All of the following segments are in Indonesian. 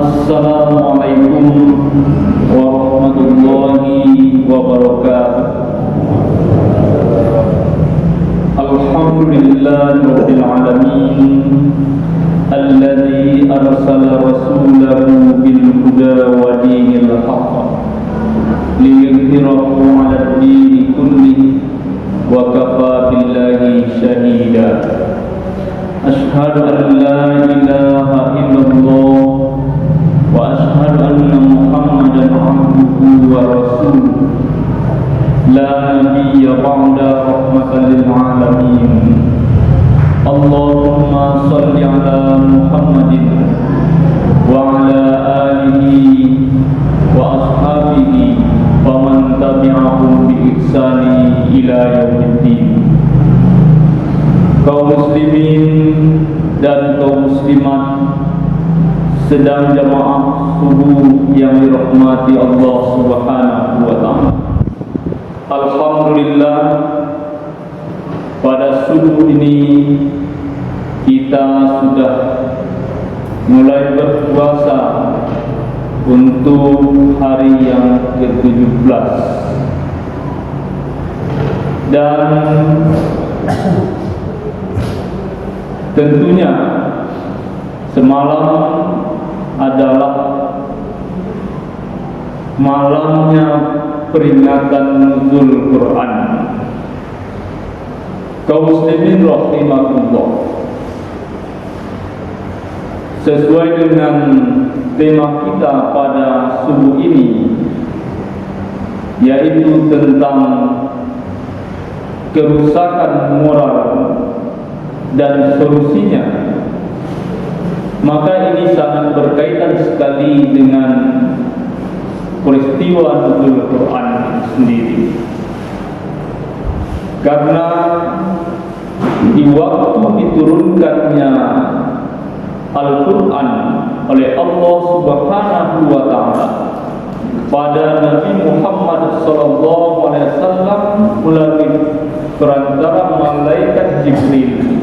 Assalamualaikum warahmatullahi wabarakatuh. Alhamdulillahirabbil alamin alladzi arsala rasulahu bil huda wa dinil haqq liyudhhirahu 'alad dini kullihi wa kafaa billahi shahida. Asyhadu an la ilaha illallah wa asyhadu anna Muhammadan 'abduhu wa rasuluh. La nabiyya ba'da, rahmatan lil alamin. Allahumma shalli ala Muhammadin wa ala alihi wa ashabihi wa man tabi'ahum bi ihsani ila yaumiddin. Kaum muslimin dan kaum muslimat sedang jamaah subuh yang dirahmati Allah Subhanahu wa taala. Alhamdulillah, pada subuh ini kita sudah mulai berpuasa untuk hari yang ke-17. Dan tentunya semalam adalah malamnya peringatan nuzul Quran. Kaum muslimin rahimakumullah, sesuai dengan tema kita pada subuh ini, yaitu tentang kerusakan moral dan solusinya, maka ini sangat berkaitan sekali dengan peristiwa nuzul Quran sendiri. Karena di waktu diturunkannya Al-Quran oleh Allah Subhanahu wa taala pada Nabi Muhammad SAW melalui perantara malaikat Jibril,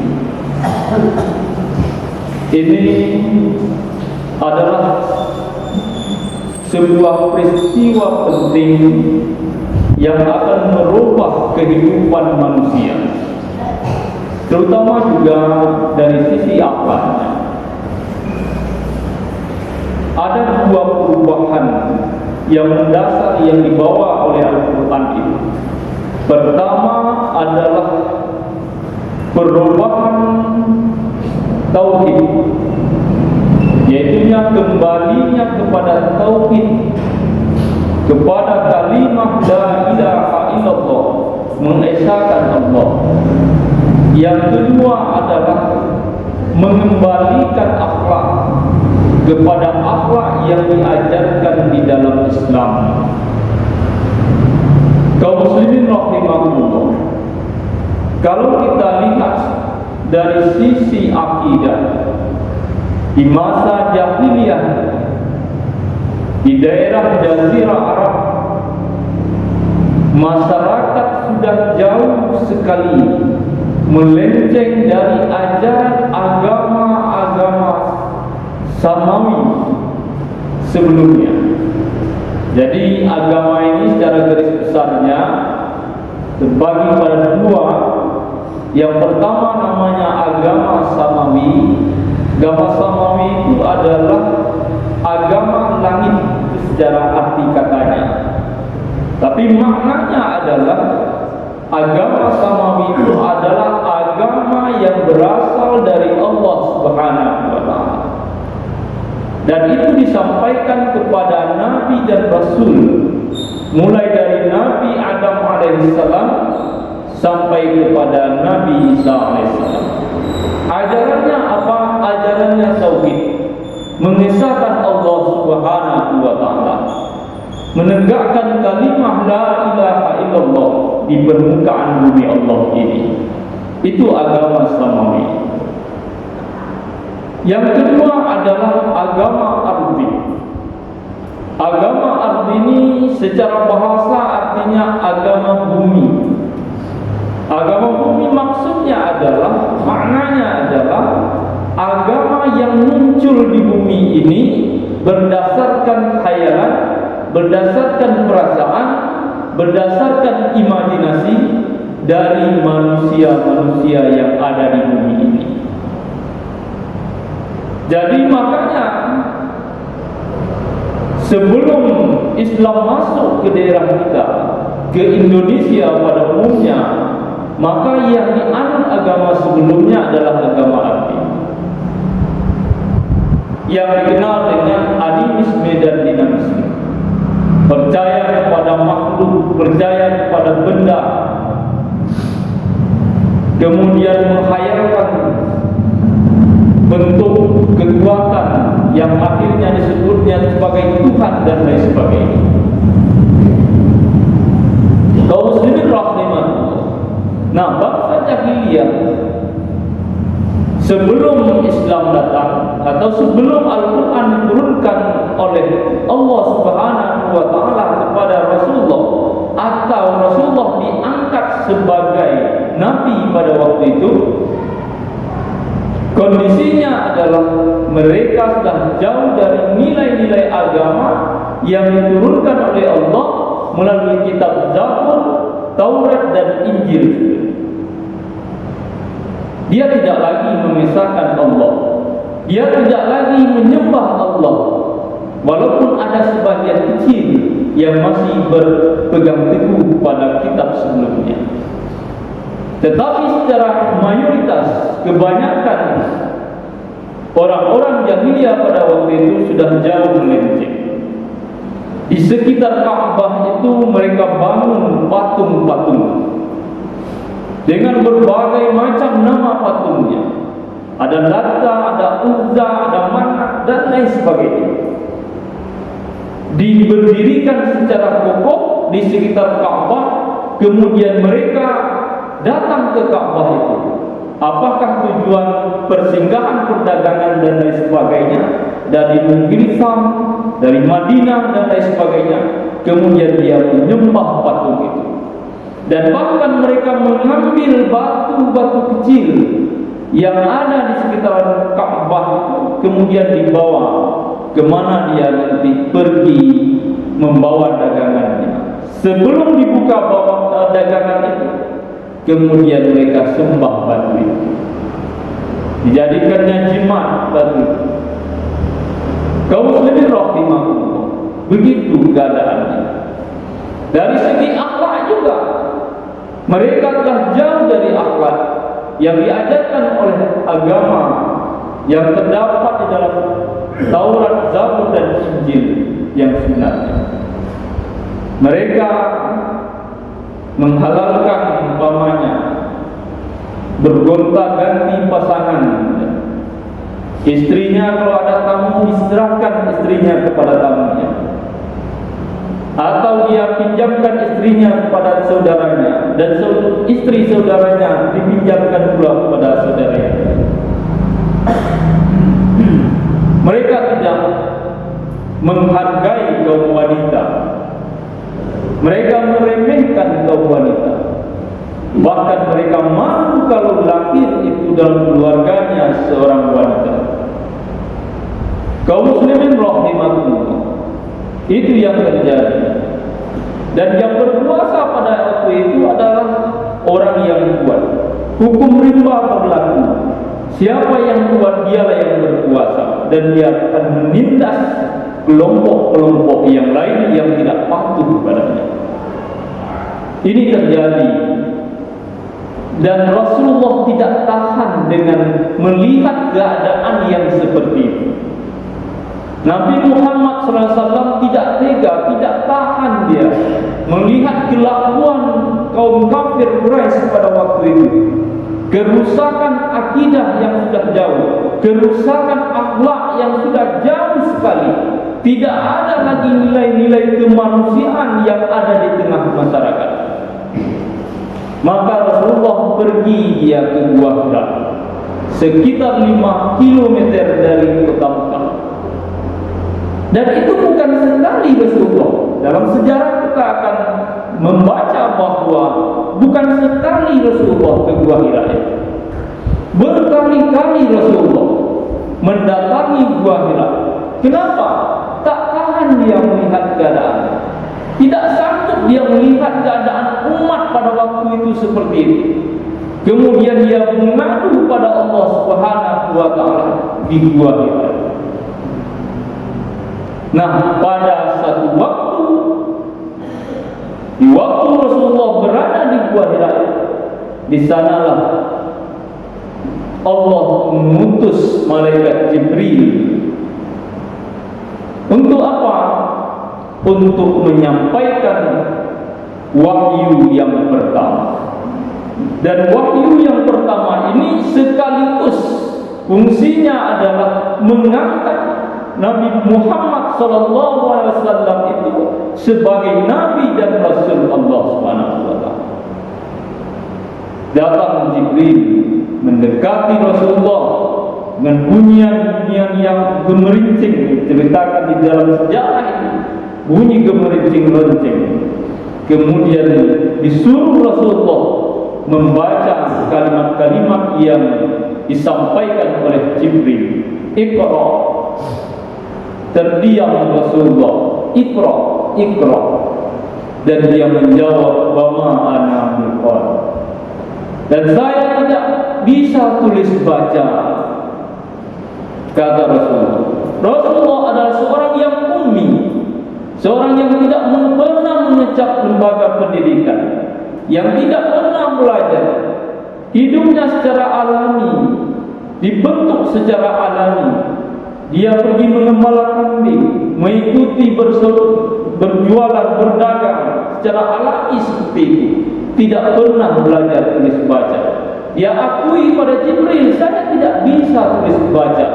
ini adalah sebuah peristiwa penting yang akan merubah kehidupan manusia, terutama juga dari sisi akalnya. Ada dua perubahan yang mendasar yang dibawa oleh Al-Quran ini. Pertama adalah perubahan tauhid, yaitu kembalinya kepada tauhid, kepada kalimah la ilaha illallah, mengesahkan Allah. Yang kedua adalah mengembalikan akhlak kepada akhlak yang diajarkan di dalam Islam. Kaum muslimin rahimahumullah, kalau kita lihat dari sisi akidah, di masa jahiliyah di daerah Jazirah Arab, masyarakat sudah jauh sekali melenceng dari ajaran agama-agama samawi sebelumnya. Jadi agama ini secara garis besarnya terbagi pada dua. Yang pertama namanya agama samawi. Agama samawi itu adalah agama langit secara arti katanya, tapi maknanya adalah agama samawi itu adalah agama yang berasal dari Allah Subhanahu wa taala, dan itu disampaikan kepada nabi dan rasul, mulai dari Nabi Adam alaihissalam sampai kepada Nabi Isa alaihissalam. Ajarannya apa? Ajarannya tauhid, mengesahkan Allah Subhanahu wa taala, menegakkan kalimah la ilaha illallah di permukaan bumi Allah ini. Itu agama samawi. Yang kedua adalah agama ardi. Agama ardi ini secara bahasa artinya agama bumi. Agama bumi maksudnya adalah, maknanya adalah agama yang muncul di bumi ini berdasarkan khayalan, berdasarkan perasaan, berdasarkan imajinasi dari manusia-manusia yang ada di bumi ini. Jadi makanya sebelum Islam masuk ke daerah kita, ke Indonesia pada umumnya, maka yang dianut agama sebelumnya adalah agama Arab, yang dikenal dengan animisme dan dinamisme. Percaya kepada makhluk, percaya kepada benda, kemudian menghayalkan bentuk kekuatan yang akhirnya disebutnya sebagai Tuhan dan lain sebagainya. Kaum muslimin rahimahullah. Nah, bangsa jahiliyah sebelum Islam datang atau sebelum Al-Quran diturunkan oleh Allah Subhanahu wa Ta'ala kepada Rasulullah, atau Rasulullah diangkat sebagai Nabi pada waktu itu, kondisinya adalah mereka sudah jauh dari nilai-nilai agama yang diturunkan oleh Allah melalui kitab Zabur, Taurat dan Injil. Dia tidak lagi mengesahkan Allah, dia tidak lagi menyembah Allah, walaupun ada sebagian kecil yang masih berpegang teguh pada kitab sebelumnya. Tetapi secara mayoritas, kebanyakan orang-orang jahiliyah pada waktu itu sudah jauh melenceng. Di sekitar Ka'bah itu mereka bangun patung-patung dengan berbagai macam nama patungnya. Ada Lata, ada Uzza, ada Manat dan lain sebagainya. Diberdirikan secara kokoh di sekitar Ka'bah, kemudian mereka datang ke Ka'bah itu. Apakah tujuan persinggahan, perdagangan dan lain sebagainya, dari negeri Sam, dari Madinah dan lain sebagainya. Kemudian dia menyembah patung itu. Dan bahkan mereka mengambil batu-batu kecil yang ada di sekitar Ka'bah itu, kemudian dibawa kemana dia nanti pergi membawa dagangannya. Sebelum dibuka bawa dagangan itu, kemudian mereka sembah batu itu, dijadikannya jimat batu itu. Kaum muslimin rahimahullah, begitu keadaannya. Dari segi akhlak juga, mereka telah jauh dari akhlak yang diajarkan oleh agama yang terdapat di dalam Taurat, Zabur dan Injil yang sebenarnya. Mereka menghalalkan umpamanya bergonta-ganti pasangan. Istrinya kalau ada tamu, diserahkan istrinya kepada tamunya, atau dia pinjamkan istrinya kepada saudaranya, dan istri saudaranya dipinjamkan pula kepada saudaranya. Mereka tidak menghargai kaum wanita, mereka meremehkan kaum wanita. Bahkan mereka malu kalau lahir itu dalam keluarganya seorang wanita. Kaum muslimin rahimahullah, itu yang terjadi. Dan yang berkuasa pada waktu itu adalah orang yang kuat. Hukum rimba berlaku. Siapa yang kuat, dialah yang berkuasa, dan dia akan menindas kelompok-kelompok yang lain yang tidak patuh kepadanya. Ini terjadi, dan Rasulullah tidak tahan dengan melihat keadaan yang seperti itu. Nabi Muhammad SAW tidak tega, tidak tahan dia melihat kelakuan kaum kafir Quraisy pada waktu itu. Kerusakan akidah yang sudah jauh, kerusakan akhlak yang sudah jauh sekali. Tidak ada lagi nilai-nilai kemanusiaan yang ada di tengah masyarakat. Maka Rasulullah pergi dia ke Gua Hira, sekitar 5 km dari kota Mekah. Dan itu bukan sekali Rasulullah. Dalam sejarah kita akan membaca bahwa bukan sekali Rasulullah ke Gua Hira. Berkali-kali Rasulullah mendatangi Gua Hira. Kenapa? Tak tahan dia melihat keadaan. Tidak sanggup dia melihat keadaan umat pada waktu itu seperti itu. Kemudian dia mengadu pada Allah Subhanahu wa taala di Gua Hira. Nah, pada satu waktu, di waktu Rasulullah berada di Gua Hira, di sanalah Allah mengutus malaikat Jibril. Untuk apa? Untuk menyampaikan wahyu yang pertama. Dan wahyu yang pertama ini sekaligus fungsinya adalah mengangkat Nabi Muhammad SAW itu sebagai Nabi dan Rasul Allah SWT. Datang Jibril mendekati Rasulullah dengan bunyian-bunyian yang gemerincing, diceritakan di dalam sejarah itu, bunyi gemerincing-gerincing. Kemudian disuruh Rasulullah membaca kalimat-kalimat yang disampaikan oleh Jibril. Iqra. Terdiam Rasulullah. Iqra, Iqra. Dan dia menjawab, wa ma ana biqari. Dan saya tidak bisa tulis baca. Kata Rasulullah. Rasulullah adalah seorang yang ummi, seorang yang tidak pernah mengecap lembaga pendidikan, yang tidak pernah belajar. Hidupnya secara alami, dibentuk secara alami. Dia pergi mengembala kambing, mengikuti berjualan, berdagang secara alami seperti itu. Tidak pernah belajar tulis baca. Dia akui pada Jibril, saya tidak bisa tulis baca.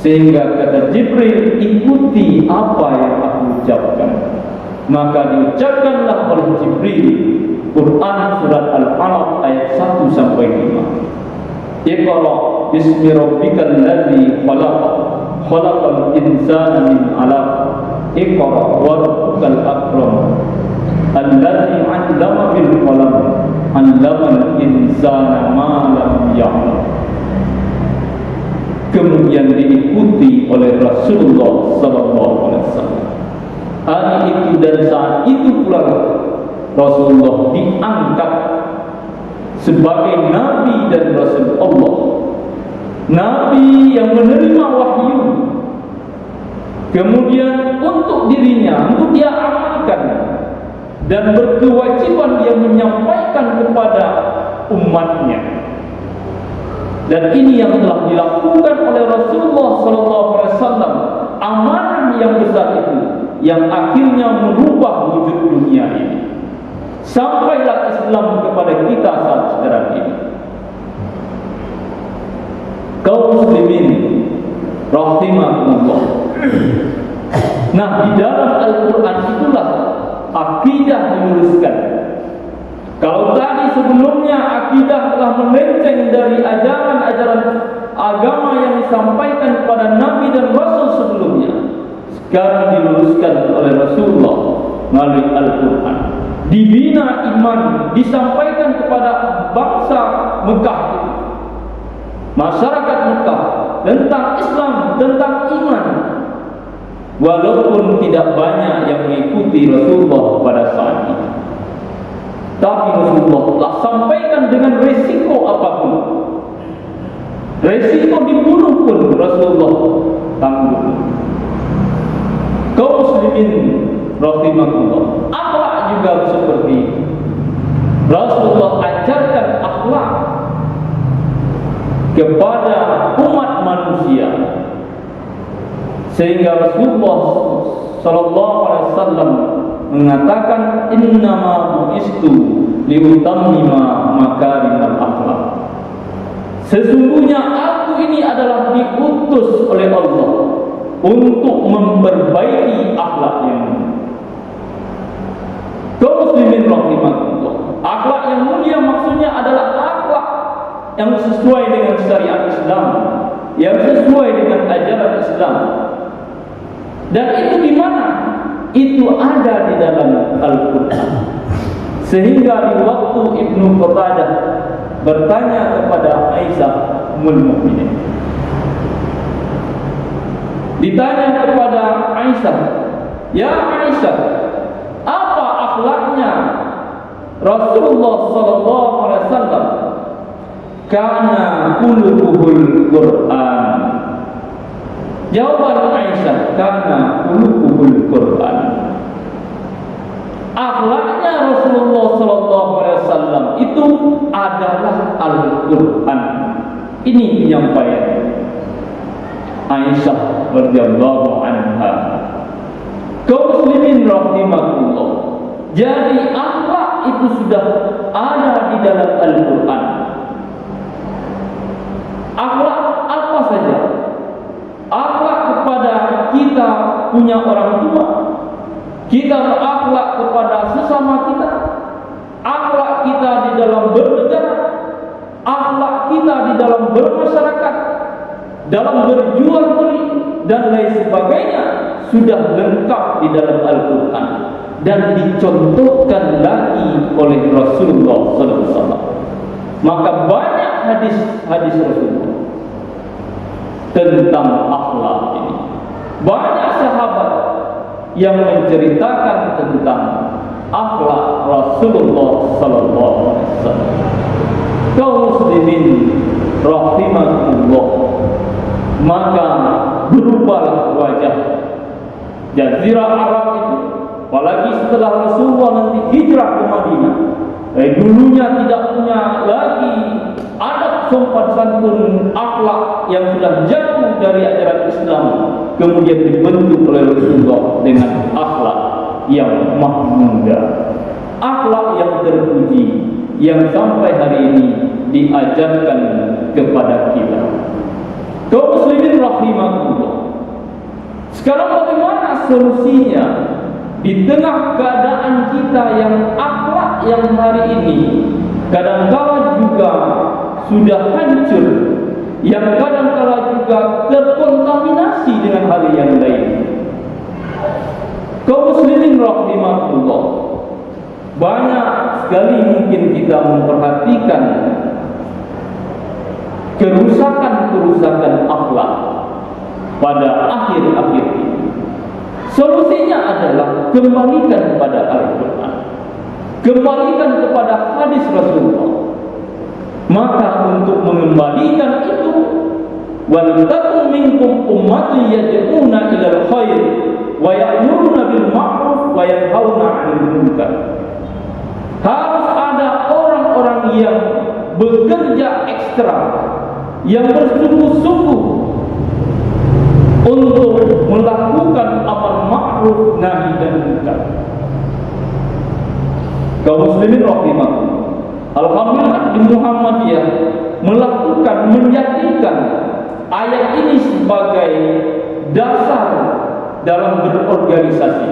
Sehingga kata Jibril, ikuti apa yang aku ucapkan. Maka diucapkanlah oleh Jibril Quran surat Al-Alaq ayat 1 sampai 5. Iqra bismi rabbikal ladzi khalaq, khalaqal insana min 'alaq. Iqra wa rabbukal akram alladzi 'allama bil qalam, 'allamal insana ma lam ya'lam. Kemudian diikuti oleh Rasulullah sallallahu alaihi wasallam. Hari itu dan saat itu pula Rasulullah diangkat sebagai Nabi dan Rasul Allah, Nabi yang menerima wahyu. Kemudian untuk dirinya, untuk dia amalkan, dan berkewajiban dia menyampaikan kepada umatnya. Dan ini yang telah dilakukan oleh Rasulullah SAW, amanah yang besar itu, yang akhirnya merubah wujud dunia ini. Sampailah Islam kepada kita saat sekarang ini. Kaum muslimin rahimakumullah. Nah, di dalam Al-Quran itulah akidah diluruskan. Kalau tadi sebelumnya akidah telah melenceng dari ajaran-ajaran agama yang disampaikan kepada Nabi dan Rasul sebelumnya, sekarang diluruskan oleh Rasulullah melalui Al-Quran. Dibina iman, disampaikan kepada bangsa Mekah, masyarakat Mekah, tentang Islam, tentang iman. Walaupun tidak banyak yang mengikuti Rasulullah pada saat itu, tapi Rasulullah telah sampaikan dengan resiko apapun. Resiko dibunuh pun Rasulullah tanggung. Kaum muslimin rahimakumullah, akhlak juga seperti itu. Rasulullah ajarkan akhlak kepada umat manusia, sehingga Rasulullah sallallahu alaihi wasallam mengatakan, innama bu'istu liutammima makarimal akhlak. Sesungguhnya aku ini adalah diutus oleh Allah untuk memperbaiki akhlak yang mulia. Kaum muslimin rahimakumullah, akhlak yang mulia maksudnya adalah akhlak yang sesuai dengan syariat Islam, yang sesuai dengan ajaran Islam. Dan itu di mana? Itu ada di dalam Al-Quran. Sehingga di waktu Ibnu Qatadah bertanya kepada Aisyah ummul mukminin, Ditanya kepada Aisyah, "Ya Aisyah, apa akhlaknya Rasulullah sallallahu alaihi wasallam?" "Kana khuluquhul Qur'an." Jawaban Aisyah, "Kana khuluquhul Qur'an." Akhlaknya Rasulullah sallallahu alaihi wasallam itu adalah Al-Qur'an. Ini penyampaian Aisyah radhiyallahu anha. Kaum muslimin rahimakumullah. Jadi akhlak itu sudah ada di dalam Al-Qur'an. Akhlak apa saja? Akhlak kepada kita punya orang tua, kita berakhlak kepada sesama kita, akhlak kita di dalam bernegara, akhlak kita di dalam bermasyarakat, dalam berjual beli dan lain sebagainya sudah lengkap di dalam Al-Quran dan dicontohkan lagi oleh Rasulullah SAW. Maka banyak hadis-hadis Rasulullah tentang akhlak ini. Banyak sahabat yang menceritakan tentang akhlak Rasulullah SAW. Kaum muslimin rahimakumullah, maka berubahlah wajah Jazirah Arab itu, apalagi setelah Rasulullah nanti hijrah ke Madinah. Dulunya tidak punya lagi adab sopan santun, akhlak yang sudah jauh dari ajaran Islam, kemudian dibentuk oleh Rasulullah dengan akhlak yang mahmudah, akhlak yang terpuji, yang sampai hari ini diajarkan kepada kita. Kaum muslimin rahimakumullah. Sekarang bagaimana solusinya di tengah keadaan kita yang akhlak yang hari ini kadang-kala juga sudah hancur, yang kadang-kala juga terkontaminasi dengan hal yang lain? Kaum muslimin rahimakumullah, banyak sekali mungkin kita memperhatikan kerusakan-kerusakan akhlak pada akhir-akhir ini. Solusinya adalah kembalikan kepada Al-Quran, kembalikan kepada hadis Rasulullah. Maka untuk mengembalikan itu, wal takum minkum ummatun yad'una ilal khair wa ya'muruna bil ma'ruf wa yanhauna 'anil munkar. Harus ada orang-orang yang bekerja ekstra, yang bersungguh-sungguh untuk melakukan amar ma'ruf nahi dan munkar. Kaum muslimin rahimakumullah, alhamdulillah di Muhammadiyah melakukan, menjadikan ayat ini sebagai dasar dalam berorganisasi,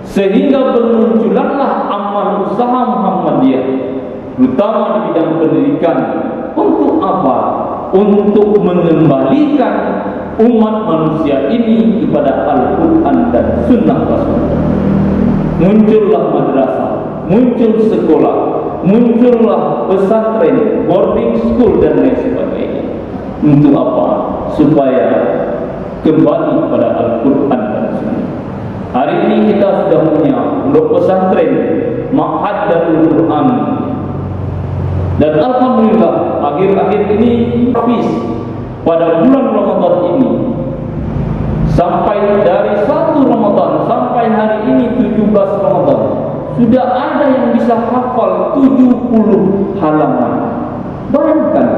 sehingga bermunculanlah amal usaha Muhammadiyah, terutama di bidang pendidikan. Untuk apa? Untuk mengembalikan umat manusia ini kepada Al-Quran dan Sunnah Rasulullah. Muncullah madrasah, muncul sekolah, muncullah pesantren, boarding school dan lain sebagainya. Untuk apa? Supaya kembali kepada Al-Quran dan Sunnah. Hari ini kita sudah punya untuk pesantren, Ma'had Darul Quran. Dan alhamdulillah akhir-akhir ini habis pada bulan Ramadan ini, sampai dari 1 Ramadan sampai hari ini 17 Ramadan, sudah ada yang bisa hafal 70 halaman. Bayangkan,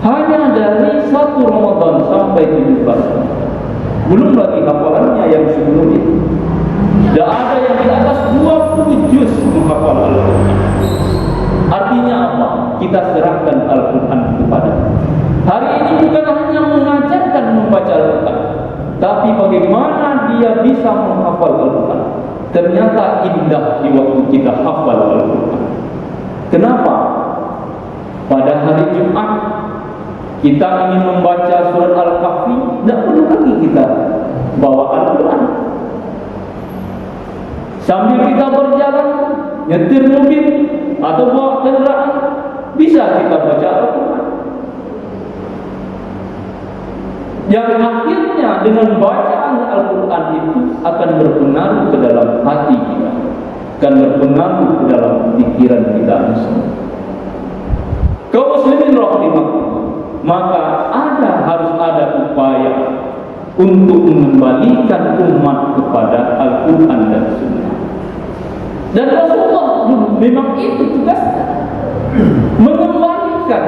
hanya dari 1 Ramadan sampai 17, belum lagi hafalannya yang sebelum itu. Sudah ada yang di atas 20 juz menghafal Al-Quran. Artinya apa? Kita serahkan Al-Quran kepada. Hari ini bukan hanya mengajarkan membaca Al-Quran, tapi bagaimana dia bisa menghafal Al-Quran. Ternyata indah di waktu kita hafal Al-Quran. Kenapa? Pada hari Jumat kita ingin membaca surat Al-Kahfi, tidak perlu lagi kita bawa Al-Quran. Sambil kita berjalan, nyetir mobil atau bawa kendaraan, bisa kita baca Al-Quran. yang akhirnya dengan bacaan Al-Quran itu akan berpengaruh ke dalam hati kita, akan berpengaruh ke dalam pikiran kita semua. Kaum muslimin rahimakumullah, maka harus ada upaya untuk mengembalikan umat kepada Al-Quran dan Sunnah. Dan Rasulullah memang itu tugasnya, mengembalikan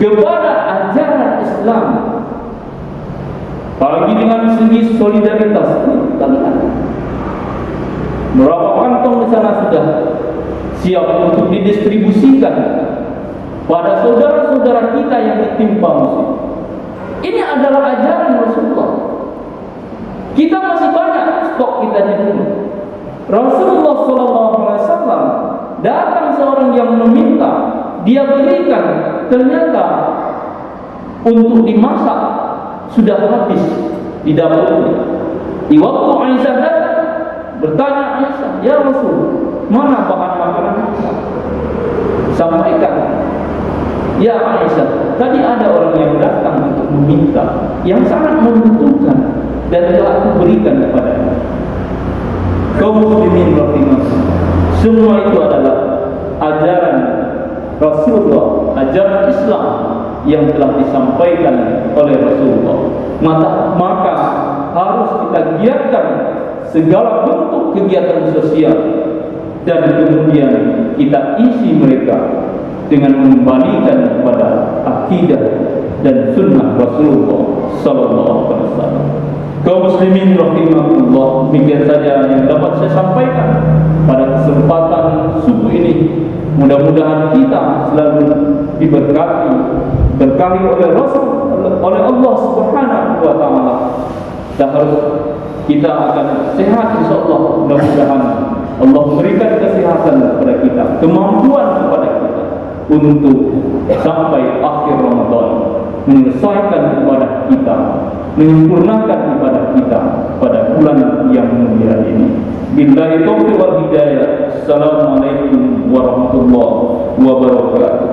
kepada ajaran Islam. Apalagi dengan segi solidaritas, kita lihat berapa kantong di sana sudah siap untuk didistribusikan pada saudara-saudara kita yang ditimpa musibah. Ini adalah ajaran Rasulullah. Kita masih banyak stok kita di rumah. Rasulullah SAW datang seorang yang meminta, dia berikan, ternyata untuk dimasak sudah habis di dapurnya. Di waktu Aisyah datang, bertanya Aisyah, ya Rasul, mana bahan makanan kita? Sampaikan, ya Aisyah, tadi ada orang yang datang untuk meminta, yang sangat membutuhkan, dan telah aku berikan kepadanya. Kaum muslimin rahimakumullah, semua itu adalah ajaran Rasulullah, ajaran Islam yang telah disampaikan oleh Rasulullah. Maka harus kita giatkan segala bentuk kegiatan sosial, dan kemudian kita isi mereka dengan mengembalikan kepada akidah dan sunnah Rasulullah sallallahu alaihi wasallam. Kaum muslimin rahimakumullah, demikian saja yang dapat saya sampaikan pada kesempatan subuh ini. Mudah-mudahan kita selalu berkahi oleh Rasul, oleh Allah Subhanahu wa taala. Dan kita akan sehat insyaallah. Mudah-mudahan Allah memberikan kesehatan kepada kita, kemampuan kepada kita untuk sampai akhir Ramadan menyelesaikan ibadah kita, menyempurnakan ibadah kita pada bulan yang mulia ini. Billahi taufiq wal hidayah. Assalamualaikum warahmatullahi wabarakatuh.